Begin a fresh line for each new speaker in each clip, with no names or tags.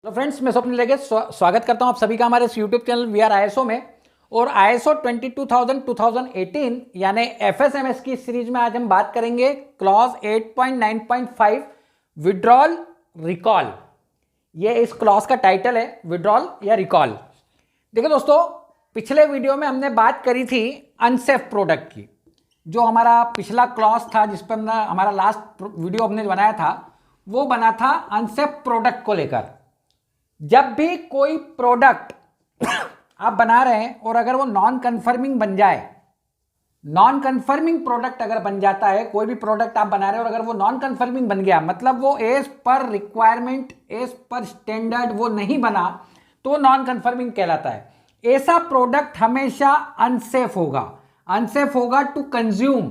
तो फ्रेंड्स, मैं स्वप्न लेके स्वागत करता हूं आप सभी का हमारे इस YouTube channel we are ISO में। और आईएसओ 22000-2018 यानी एफएसएमएस की सीरीज में आज हम बात करेंगे क्लॉज 8.9.5 विड्रॉल रिकॉल। ये इस क्लॉज का टाइटल है, विड्रॉल या रिकॉल। देखिए दोस्तों, पिछले वीडियो में हमने बात करी थी अनसेफ प्रोडक्ट की। जो हमारा पिछला क्लॉज था जिस पर हमारा लास्ट वीडियो हमने बनाया था वो बना था अनसेफ प्रोडक्ट को लेकर। जब भी कोई प्रोडक्ट आप बना रहे हैं और अगर वो नॉन कन्फर्मिंग बन जाए, नॉन कन्फर्मिंग प्रोडक्ट अगर बन जाता है, कोई भी प्रोडक्ट आप बना रहे हैं और अगर वो नॉन कन्फर्मिंग बन गया, मतलब वो as per requirement, as per standard वो नहीं बना, तो नॉन कन्फर्मिंग कहलाता है। ऐसा प्रोडक्ट हमेशा अनसेफ होगा। अनसेफ होगा टू कंज्यूम,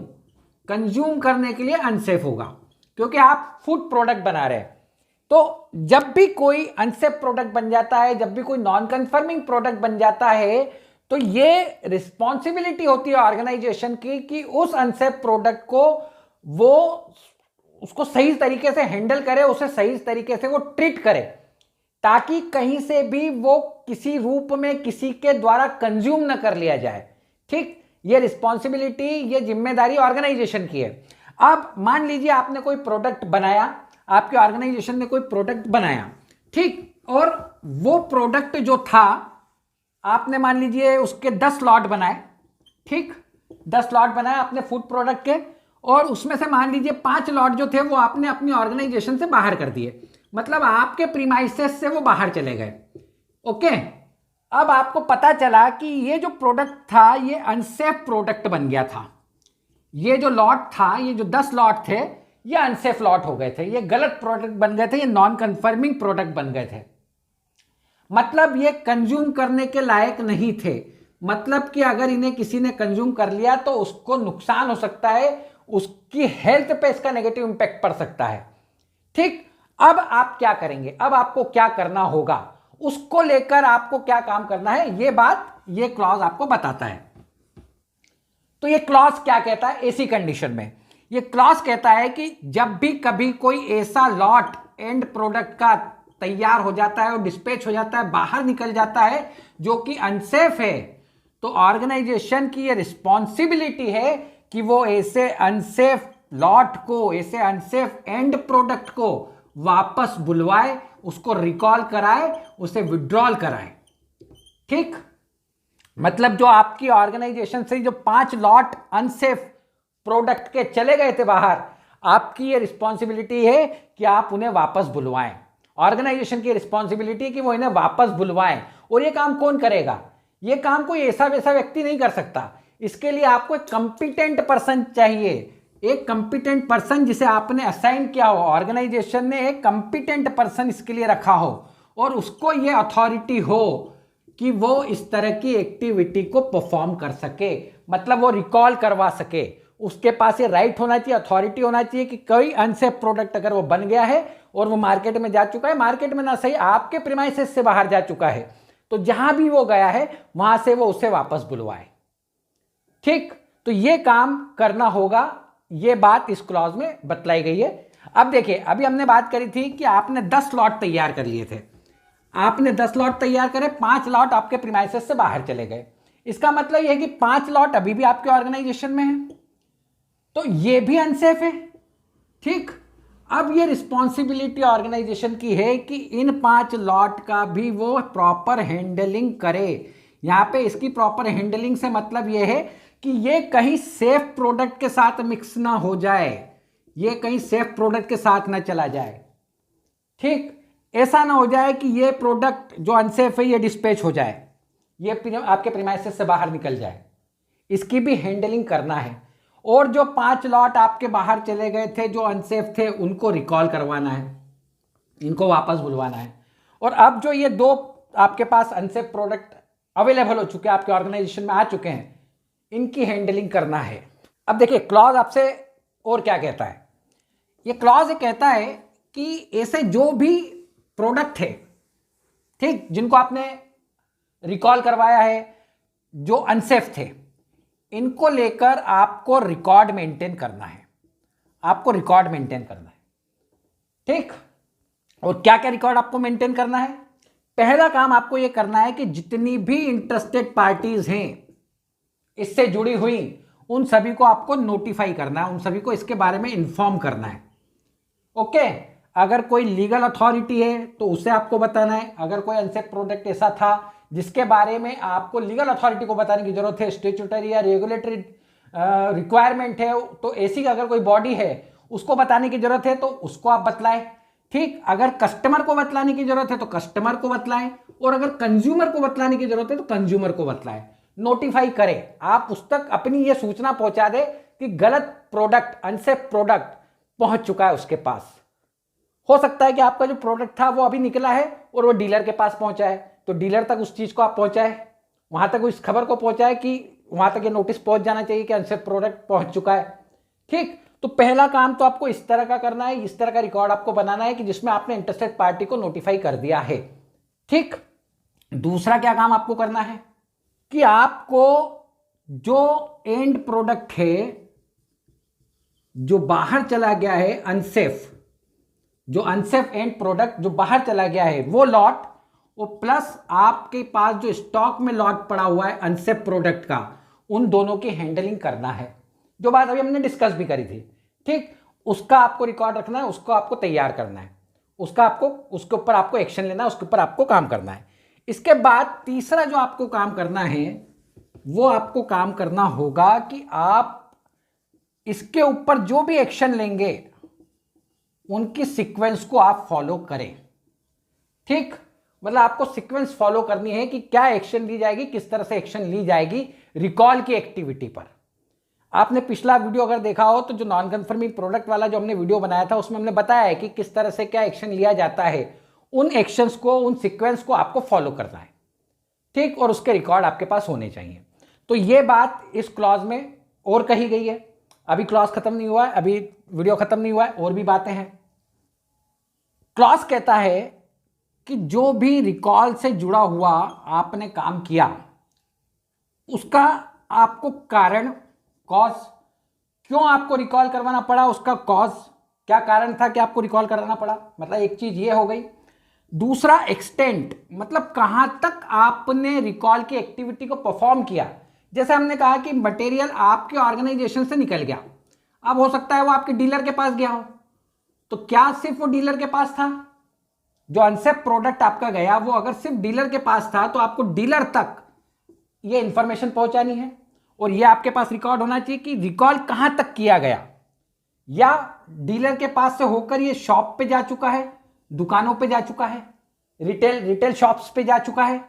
कंज्यूम करने के लिए अनसेफ होगा, क्योंकि आप फूड प्रोडक्ट बना रहे हैं। तो जब भी कोई अनसेफ प्रोडक्ट बन जाता है, जब भी कोई नॉन कंफर्मिंग प्रोडक्ट बन जाता है, तो ये रिस्पॉन्सिबिलिटी होती है ऑर्गेनाइजेशन की कि उस अनसेफ प्रोडक्ट को वो उसको सही तरीके से हैंडल करे, उसे सही तरीके से वो ट्रीट करे, ताकि कहीं से भी वो किसी रूप में किसी के द्वारा कंज्यूम न कर लिया जाए। ठीक, ये रिस्पॉन्सिबिलिटी, ये जिम्मेदारी ऑर्गेनाइजेशन की है। अब मान लीजिए आपने कोई प्रोडक्ट बनाया, आपके ऑर्गेनाइजेशन ने कोई प्रोडक्ट बनाया, ठीक, और वो प्रोडक्ट जो था आपने मान लीजिए उसके 10 लॉट बनाए, ठीक, 10 लॉट बनाए आपने फूड प्रोडक्ट के, और उसमें से मान लीजिए 5 लॉट जो थे वो आपने अपनी ऑर्गेनाइजेशन से बाहर कर दिए, मतलब आपके प्रीमाइसेस से वो बाहर चले गए। ओके, अब आपको पता चला कि ये जो प्रोडक्ट था ये अनसेफ प्रोडक्ट बन गया था। ये जो लॉट था, ये जो 10 लॉट थे, ये अनसेफ लॉट हो गए थे, ये गलत प्रोडक्ट बन गए थे, ये नॉन कन्फर्मिंग प्रोडक्ट बन गए थे। मतलब ये कंज्यूम करने के लायक नहीं थे। मतलब कि अगर इन्हें किसी ने कंज्यूम कर लिया तो उसको नुकसान हो सकता है, उसकी हेल्थ पे इसका नेगेटिव इंपैक्ट पड़ सकता है। ठीक, अब आप क्या करेंगे, अब आपको क्या करना होगा, उसको लेकर आपको क्या काम करना है, ये बात ये क्लॉज आपको बताता है। तो ये क्लॉज क्या कहता है ऐसी कंडीशन में? ये क्लॉज कहता है कि जब भी कभी कोई ऐसा लॉट एंड प्रोडक्ट का तैयार हो जाता है और डिस्पैच हो जाता है, बाहर निकल जाता है, जो कि अनसेफ है, तो ऑर्गेनाइजेशन की ये रिस्पॉन्सिबिलिटी है कि वो ऐसे अनसेफ लॉट को, ऐसे अनसेफ एंड प्रोडक्ट को वापस बुलवाए, उसको रिकॉल कराए, उसे विड्रॉल कराए। ठीक, मतलब जो आपकी ऑर्गेनाइजेशन से जो 5 लॉट अनसेफ प्रोडक्ट के चले गए थे बाहर, आपकी ये रिस्पॉन्सिबिलिटी है कि आप उन्हें वापस बुलवाएं। ऑर्गेनाइजेशन की रिस्पॉन्सिबिलिटी है कि वो इन्हें वापस बुलवाएं। और ये काम कौन करेगा? ये काम कोई ऐसा वैसा व्यक्ति नहीं कर सकता। इसके लिए आपको एक कंपिटेंट पर्सन चाहिए, एक कंपिटेंट पर्सन जिसे आपने असाइन किया हो, ऑर्गेनाइजेशन ने एक कंपिटेंट पर्सन इसके लिए रखा हो और उसको ये अथॉरिटी हो कि वो इस तरह की एक्टिविटी को परफॉर्म कर सके, मतलब वो रिकॉल करवा सके। उसके पास ये राइट होना चाहिए, अथॉरिटी होना चाहिए कि कोई अनसेफ प्रोडक्ट अगर वो बन गया है और वो मार्केट में जा चुका है, मार्केट में ना सही आपके प्रीमाइसेस से बाहर जा चुका है, तो जहां भी वो गया है वहां से वो उसे वापस बुलवाए। ठीक, तो ये काम करना होगा, ये बात इस क्लॉज में बतलाई गई है। अब देखिए, अभी हमने बात करी थी कि आपने 10 लॉट तैयार कर लिए थे, आपने 10 लॉट तैयार करे, 5 लॉट आपके प्रीमाइसेस से बाहर चले गए। इसका मतलब यह है कि 5 लॉट अभी भी आपके ऑर्गेनाइजेशन में है, तो ये भी अनसेफ है। ठीक, अब ये रिस्पॉन्सिबिलिटी ऑर्गेनाइजेशन की है कि इन 5 लॉट का भी वो प्रॉपर हैंडलिंग करे। यहां पे इसकी प्रॉपर हैंडलिंग से मतलब ये है कि ये कहीं सेफ प्रोडक्ट के साथ मिक्स ना हो जाए, ये कहीं सेफ प्रोडक्ट के साथ ना चला जाए। ठीक, ऐसा ना हो जाए कि ये प्रोडक्ट जो अनसेफ है ये डिस्पैच हो जाए, ये आपके प्रीमाइसेस से बाहर निकल जाए। इसकी भी हैंडलिंग करना है। और जो 5 लॉट आपके बाहर चले गए थे जो अनसेफ थे, उनको रिकॉल करवाना है, इनको वापस बुलवाना है। और अब जो ये 2 आपके पास अनसेफ प्रोडक्ट अवेलेबल हो चुके हैं, आपके ऑर्गेनाइजेशन में आ चुके हैं, इनकी हैंडलिंग करना है। अब देखिए क्लॉज आपसे और क्या कहता है। ये क्लॉज कहता है कि ऐसे जो भी प्रोडक्ट है, ठीक, जिनको आपने रिकॉल करवाया है, जो अनसेफ थे, इनको लेकर आपको रिकॉर्ड मेंटेन करना है, आपको रिकॉर्ड मेंटेन करना है। ठीक, और क्या क्या रिकॉर्ड आपको मेंटेन करना है? पहला काम आपको यह करना है कि जितनी भी इंटरेस्टेड पार्टीज हैं इससे जुड़ी हुई, उन सभी को आपको नोटिफाई करना है, उन सभी को इसके बारे में इन्फॉर्म करना है। ओके, अगर कोई लीगल अथॉरिटी है तो उसे आपको बताना है। अगर कोई अनसेफ प्रोडक्ट ऐसा था जिसके बारे में आपको लीगल अथॉरिटी को बताने की जरूरत है, स्टैट्यूटरी या रेगुलेटरी रिक्वायरमेंट है, तो ऐसी अगर कोई बॉडी है उसको बताने की जरूरत है तो उसको आप बतलाएं। ठीक, अगर कस्टमर को बतलाने की जरूरत है तो कस्टमर को बतलाएं, और अगर कंज्यूमर को बतलाने की जरूरत है तो कंज्यूमर को बतलाएं। नोटिफाई करें, आप उस तक अपनी ये सूचना पहुंचा दे कि गलत प्रोडक्ट, अनसेफ प्रोडक्ट पहुंच चुका है उसके पास। हो सकता है कि आपका जो प्रोडक्ट था वो अभी निकला है और वो डीलर के पास पहुंचा है, तो डीलर तक उस चीज को आप पहुंचाए, वहां तक उस खबर को पहुंचाए कि वहां तक ये नोटिस पहुंच जाना चाहिए कि अनसेफ प्रोडक्ट पहुंच चुका है। ठीक, तो पहला काम तो आपको इस तरह का करना है, इस तरह का रिकॉर्ड आपको बनाना है कि जिसमें आपने इंटरेस्टेड पार्टी को नोटिफाई कर दिया है। ठीक, दूसरा क्या काम आपको करना है कि आपको जो एंड प्रोडक्ट है जो बाहर चला गया है अनसेफ, जो अनसेफ एंड प्रोडक्ट जो बाहर चला गया है वो लॉट, और प्लस आपके पास जो स्टॉक में लॉट पड़ा हुआ है अनसेफ प्रोडक्ट का, उन दोनों की हैंडलिंग करना है। जो बात अभी हमने डिस्कस भी करी थी। ठीक, उसका आपको रिकॉर्ड रखना है, उसको आपको तैयार करना है, उसके ऊपर आपको एक्शन लेना है, उसके ऊपर आपको काम करना है। इसके बाद तीसरा जो आपको काम करना है वो आपको काम करना होगा कि आप इसके ऊपर जो भी एक्शन लेंगे उनकी सीक्वेंस को आप फॉलो करें। ठीक, मतलब आपको सीक्वेंस फॉलो करनी है कि क्या एक्शन ली जाएगी, किस तरह से एक्शन ली जाएगी रिकॉल की एक्टिविटी पर। आपने पिछला वीडियो अगर देखा हो तो जो नॉन कन्फर्मिंग प्रोडक्ट वाला जो हमने वीडियो बनाया था उसमें हमने बताया है कि किस तरह से क्या एक्शन लिया जाता है। उन एक्शंस को, उन सीक्वेंस को आपको फॉलो करना है। ठीक, और उसके रिकॉर्ड आपके पास होने चाहिए। तो ये बात इस क्लॉज में और कही गई है। अभी क्लॉज खत्म नहीं हुआ है, अभी वीडियो खत्म नहीं हुआ है, और भी बातें हैं। क्लॉज कहता है कि जो भी रिकॉल से जुड़ा हुआ आपने काम किया उसका आपको कारण, कॉज, क्यों आपको रिकॉल करवाना पड़ा, उसका कॉज क्या कारण था कि आपको रिकॉल कराना पड़ा, मतलब एक चीज ये हो गई। दूसरा एक्सटेंट, मतलब कहां तक आपने रिकॉल की एक्टिविटी को परफॉर्म किया। जैसे हमने कहा कि मटेरियल आपके ऑर्गेनाइजेशन से निकल गया, अब हो सकता है वो आपके डीलर के पास गया हो, तो क्या सिर्फ वो डीलर के पास था? जो अनसेफ प्रोडक्ट आपका गया वो अगर सिर्फ डीलर के पास था तो आपको डीलर तक ये इंफॉर्मेशन पहुंचानी है, और ये आपके पास रिकॉर्ड होना चाहिए कि रिकॉल कहां तक किया गया, या डीलर के पास से होकर ये शॉप पे जा चुका है, दुकानों पे जा चुका है, रिटेल शॉप्स पे जा चुका है,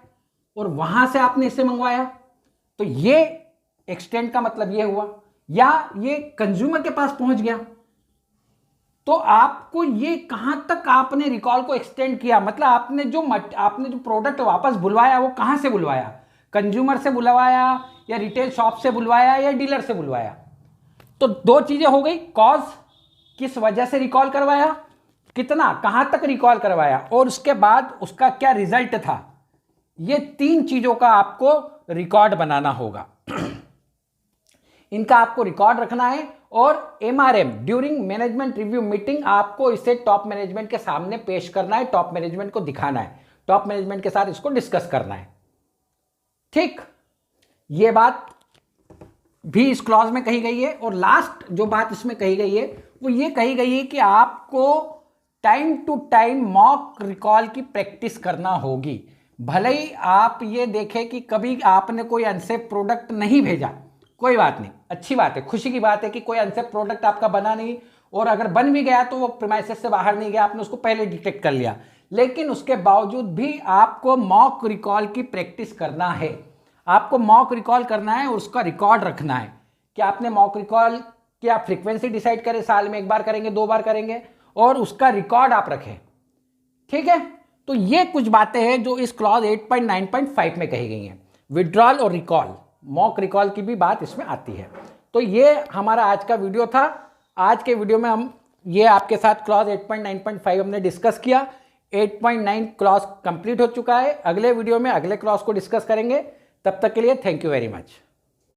और वहां से आपने इसे मंगवाया। तो ये एक्सटेंड का मतलब ये हुआ, या ये कंज्यूमर के पास पहुंच गया। तो आपको ये कहां तक आपने रिकॉल को एक्सटेंड किया, मतलब आपने जो प्रोडक्ट वापस बुलवाया वो कहां से बुलवाया, कंज्यूमर से बुलवाया या रिटेल शॉप से बुलवाया या डीलर से बुलवाया। तो दो चीजें हो गई, कॉज, किस वजह से रिकॉल करवाया, कितना, कहां तक रिकॉल करवाया, और उसके बाद उसका क्या रिजल्ट था। ये तीन चीजों का आपको रिकॉर्ड बनाना होगा। इनका आपको रिकॉर्ड रखना है, और MRM during management review meeting आपको इसे टॉप मैनेजमेंट के सामने पेश करना है, टॉप मैनेजमेंट को दिखाना है, टॉप मैनेजमेंट के साथ इसको डिस्कस करना है। ठीक, ये बात भी इस क्लॉज में कही गई है। और लास्ट जो बात इसमें कही गई है वो ये कही गई है कि आपको time to time mock recall की प्रैक्टिस करना होगी। भले ही आप ये देखें कि कभी आपने कोई अनसेफ प्रोडक्ट नहीं भेजा, कोई बात नहीं, अच्छी बात है, खुशी की बात है कि कोई अनसेफ प्रोडक्ट आपका बना नहीं, और अगर बन भी गया तो वो प्रीमाइसेस से बाहर नहीं गया, आपने उसको पहले डिटेक्ट कर लिया। लेकिन उसके बावजूद भी आपको मॉक रिकॉल की प्रैक्टिस करना है, आपको मॉक रिकॉल करना है और उसका रिकॉर्ड रखना है कि आपने मॉक रिकॉल की आप फ्रीक्वेंसी डिसाइड करें, साल में 1 बार करेंगे, 2 बार करेंगे, और उसका रिकॉर्ड आप रखें। ठीक है, तो ये कुछ बातें हैं जो इस क्लॉज 8.9.5 में कही गई हैं। विड्रॉल और रिकॉल, मॉक रिकॉल की भी बात इसमें आती है। तो ये हमारा आज का वीडियो था। आज के वीडियो में हम ये आपके साथ क्लॉज 8.9.5 हमने डिस्कस किया। 8.9 क्लॉज कंप्लीट हो चुका है। अगले वीडियो में अगले क्लॉज को डिस्कस करेंगे। तब तक के लिए थैंक यू वेरी मच।